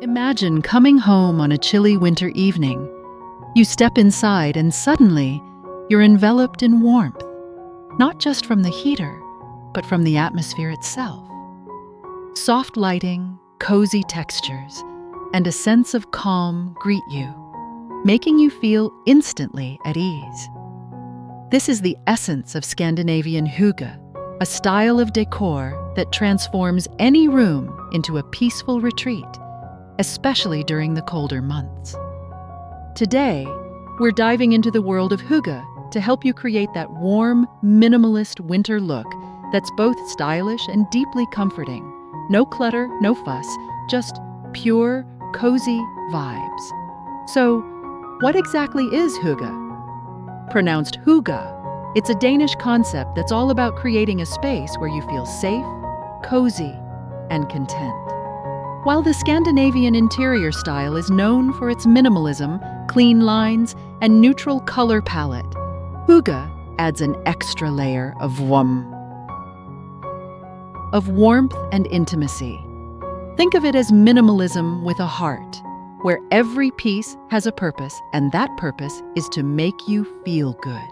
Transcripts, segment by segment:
Imagine coming home on a chilly winter evening. You step inside and suddenly you're enveloped in warmth, not just from the heater, but from the atmosphere itself. Soft lighting, cozy textures, and a sense of calm greet you, making you feel instantly at ease. This is the essence of Scandinavian Hygge, a style of decor that transforms any room into a peaceful retreat, especially during the colder months. Today, we're diving into the world of Hygge to help you create that warm, minimalist winter look that's both stylish and deeply comforting. No clutter, no fuss, just pure, cozy vibes. So, what exactly is Hygge? Pronounced Hygge, it's a Danish concept that's all about creating a space where you feel safe, cozy, and content. While the Scandinavian interior style is known for its minimalism, clean lines, and neutral color palette, Hygge adds an extra layer of warmth and intimacy. Think of it as minimalism with a heart, where every piece has a purpose, and that purpose is to make you feel good.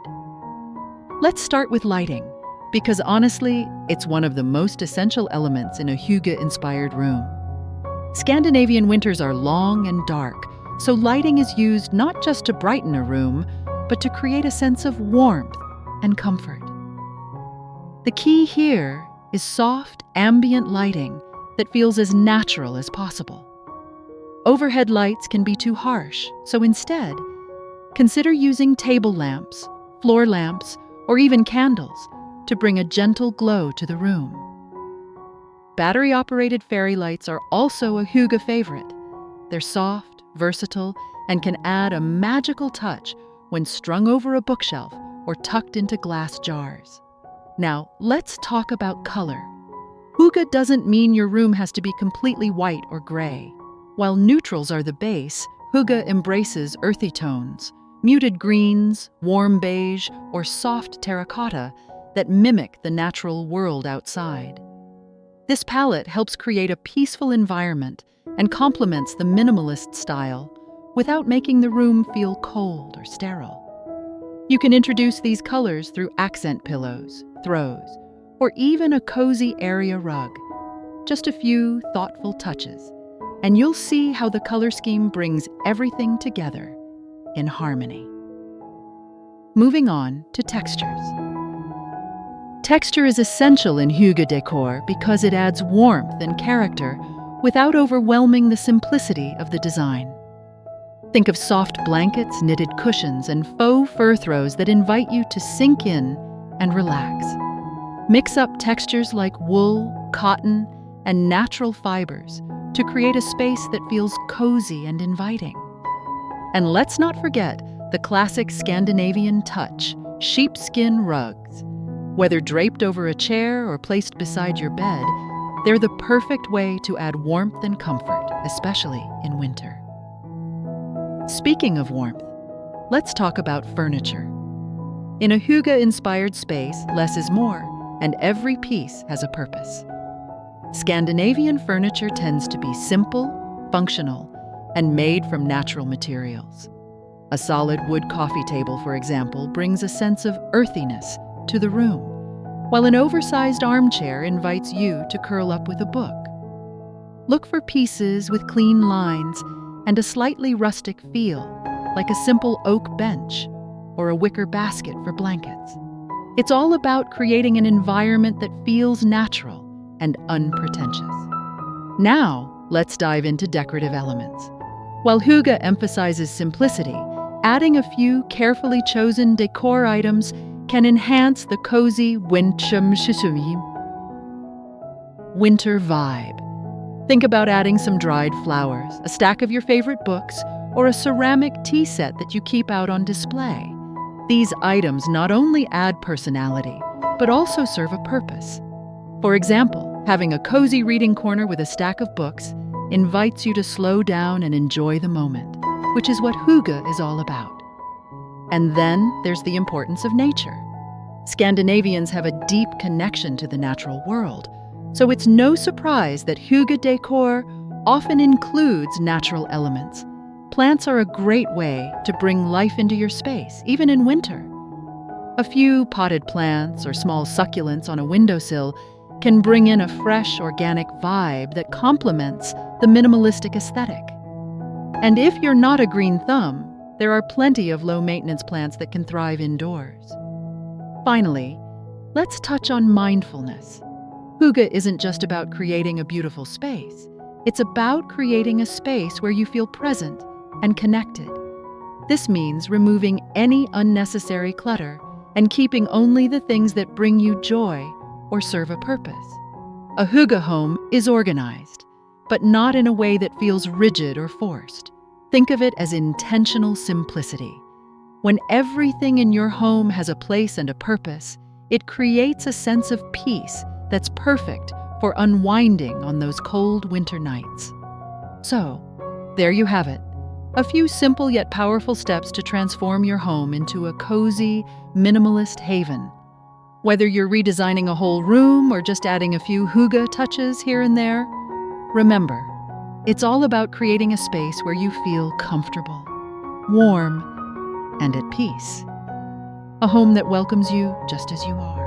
Let's start with lighting, because honestly, it's one of the most essential elements in a Hygge-inspired room. Scandinavian winters are long and dark, so lighting is used not just to brighten a room, but to create a sense of warmth and comfort. The key here is soft, ambient lighting that feels as natural as possible. Overhead lights can be too harsh, so instead, consider using table lamps, floor lamps, or even candles to bring a gentle glow to the room. Battery-operated fairy lights are also a Hygge favorite. They're soft, versatile, and can add a magical touch when strung over a bookshelf or tucked into glass jars. Now, let's talk about color. Hygge doesn't mean your room has to be completely white or gray. While neutrals are the base, Hygge embraces earthy tones, muted greens, warm beige, or soft terracotta that mimic the natural world outside. This palette helps create a peaceful environment and complements the minimalist style without making the room feel cold or sterile. You can introduce these colors through accent pillows, throws, or even a cozy area rug. Just a few thoughtful touches, and you'll see how the color scheme brings everything together in harmony. Moving on to textures. Texture is essential in Hygge decor because it adds warmth and character without overwhelming the simplicity of the design. Think of soft blankets, knitted cushions, and faux fur throws that invite you to sink in and relax. Mix up textures like wool, cotton, and natural fibers to create a space that feels cozy and inviting. And let's not forget the classic Scandinavian touch, sheepskin rugs. Whether draped over a chair or placed beside your bed, they're the perfect way to add warmth and comfort, especially in winter. Speaking of warmth, let's talk about furniture. In a Hygge-inspired space, less is more, and every piece has a purpose. Scandinavian furniture tends to be simple, functional, and made from natural materials. A solid wood coffee table, for example, brings a sense of earthiness to the room, while an oversized armchair invites you to curl up with a book. Look for pieces with clean lines and a slightly rustic feel, like a simple oak bench or a wicker basket for blankets. It's all about creating an environment that feels natural and unpretentious. Now, let's dive into decorative elements. While Hygge emphasizes simplicity, adding a few carefully chosen decor items can enhance the cozy winter vibe. Think about adding some dried flowers, a stack of your favorite books, or a ceramic tea set that you keep out on display. These items not only add personality, but also serve a purpose. For example, having a cozy reading corner with a stack of books invites you to slow down and enjoy the moment, which is what Hygge is all about. And then there's the importance of nature. Scandinavians have a deep connection to the natural world, so it's no surprise that Hygge decor often includes natural elements. Plants are a great way to bring life into your space, even in winter. A few potted plants or small succulents on a windowsill can bring in a fresh, organic vibe that complements the minimalistic aesthetic. And if you're not a green thumb, there are plenty of low-maintenance plants that can thrive indoors. Finally, let's touch on mindfulness. Hygge isn't just about creating a beautiful space. It's about creating a space where you feel present and connected. This means removing any unnecessary clutter and keeping only the things that bring you joy or serve a purpose. A Hygge home is organized, but not in a way that feels rigid or forced. Think of it as intentional simplicity. When everything in your home has a place and a purpose, it creates a sense of peace that's perfect for unwinding on those cold winter nights. So, there you have it. A few simple yet powerful steps to transform your home into a cozy, minimalist haven. Whether you're redesigning a whole room or just adding a few Hygge touches here and there, remember, it's all about creating a space where you feel comfortable, warm, and at peace. A home that welcomes you just as you are.